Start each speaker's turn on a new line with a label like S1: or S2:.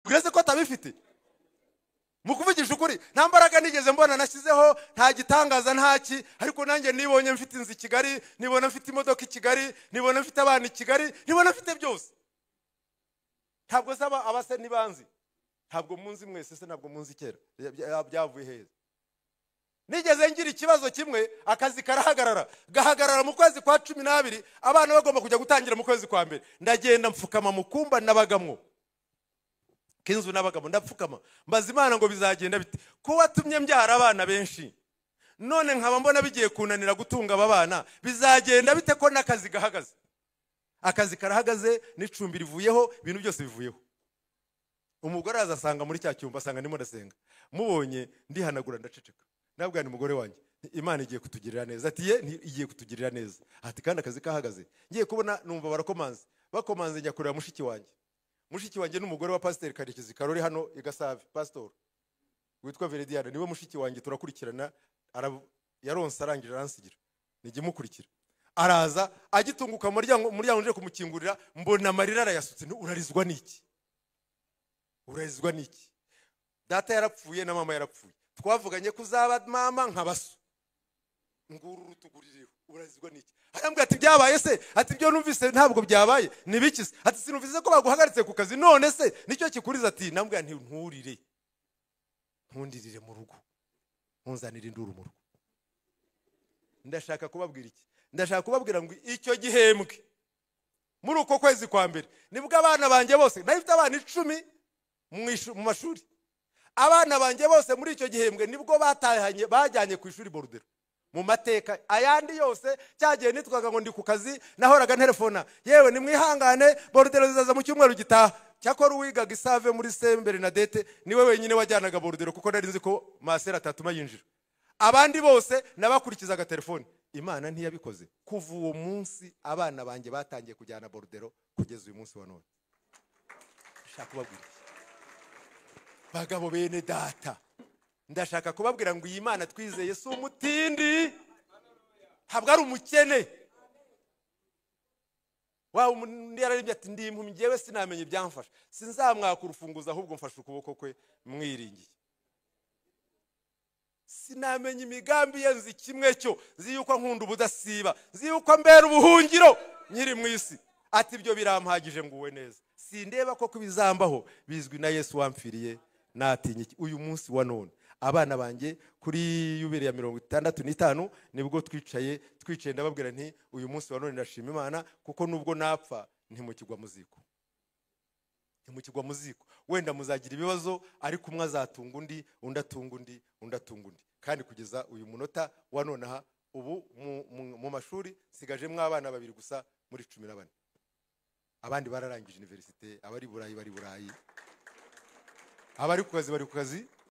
S1: bwese ko tabifite mu kuvugisha ukuri nta mbaraga nigeze mbona nashyizeho nta gitangaza ntaki ariko nanjye nibonye mfite inzu i Kigali nibona mfite imodoka i Kigali nibona mfite abana i Kigali nibona mfite byose ntabwo zaba abase nibanzi ntabwo munzi mwese se ntabwo munzi kera byavuye heza nigeze ngira ikibazo kimwe akazi karahagarara gahagarara mu kwezi kwa 12 abana bagomba kujya gutangira mu kwezi kwa mbere ndagenda mfukama mu kumba nabagamwo kinzu nabagamo ndapfukama mbaza Imana ngo bizagenda bite ko watumye mbyara abana benshi none nkaba mbona bigiye kunanira gutunga aba bana bizagenda bite ko nakazi gahagaze akazi karahagaze n'icumbi rivuyeho ibintu byose bivuyeho umugore azasanga muri cya cyumba asanga ndimo ndasenga mubonye ndihanagura ndaceceka nabwo ni mugore wanjye Imana igiye kutugirira neza ati ye igiye kutugirira neza ati kandi akazi kahagaze ngiye kubona numva bakomanze njya kureba mushiki wanjye n'umugore wa Pasteur Karekezi Karori hano i Gasave pastor witwa Verediana niwe mushiki wanjye turakurikirana yaronse arangije aransigira nige mukurikira araza agitunguka umuryango nje kumukingurira mbona amarira arayasutse urarizwa niki data yarapfuye na mama yarapfuye twavuganye kuzaba mama nkabaso nguru rutugurireho urazizwa niki arambwira ati byabaye se ati byo numvise ntabwo byabaye nibikise ati sinumvise ko baguhagaritse ku kazi none se nicyo kikuriza ati nambwira nti ntundirire mu rugo ntunzanire induru mu rugo ndashaka kubabwira iki ndashaka kubabwira ngo icyo gihembwe muri uko kwezi kwa mbere nibwo abana banjye bose nafite abana 10 mu mashuri abana banjye bose muri icyo gihembwe nibwo batahanye bajyanye ku ishuri Borudero mu mateka ayandi yose cyagiye nitwaga ngo ndi ku kazi nahoraga telefona yewe nimwihangane Borudero zizaza mu cyumweru gitaha cyakora uwigaga Isave muri Saint Bernadette niwe wenyine wajyanaga Borudero kuko nari nzi ko masera atatuma yinjira abandi bose nabakurikizaga telefone Imana ntiyabikoze kuva uwo munsi abana banjye batangiye kujyana Borudero kugeza uyu munsi wa none shaka kubabwira bagabo bene data ndashaka kubabwira ngo iyi Mana twizeye si umutindi ntabwo ari umukene wawe ndi yararimbye ati ndi impumyi ngewe sinamenye byamfasha sinzamwaka urufunguzo ahubwo mfashe ukuboko kwe mwiringiye sinamenye imigambi ye nzi kimwe cyo nzi yuko nkunda ubudasiba nzi yuko mbera ubuhungiro nyiri mu isi ati ibyo birampagije nguwe neza sindeba ko kubizambaho bizwi na Yesu wampfiriye natinye uyu munsi wa none abana banjye kuri yubire ya 65 nibwo twicaye ndababwira nti uyu munsi wa none ndashima Imana kuko nubwo napfa ntimukigwa muziko wenda muzagira ibibazo ariko umwe azatunga undi undatunga undi kandi kugeza uyu munota wa none aha ubu mu mashuri sigaje mwabana babiri gusa muri 14 abandi bararangije universite abari burayi abari ku kazi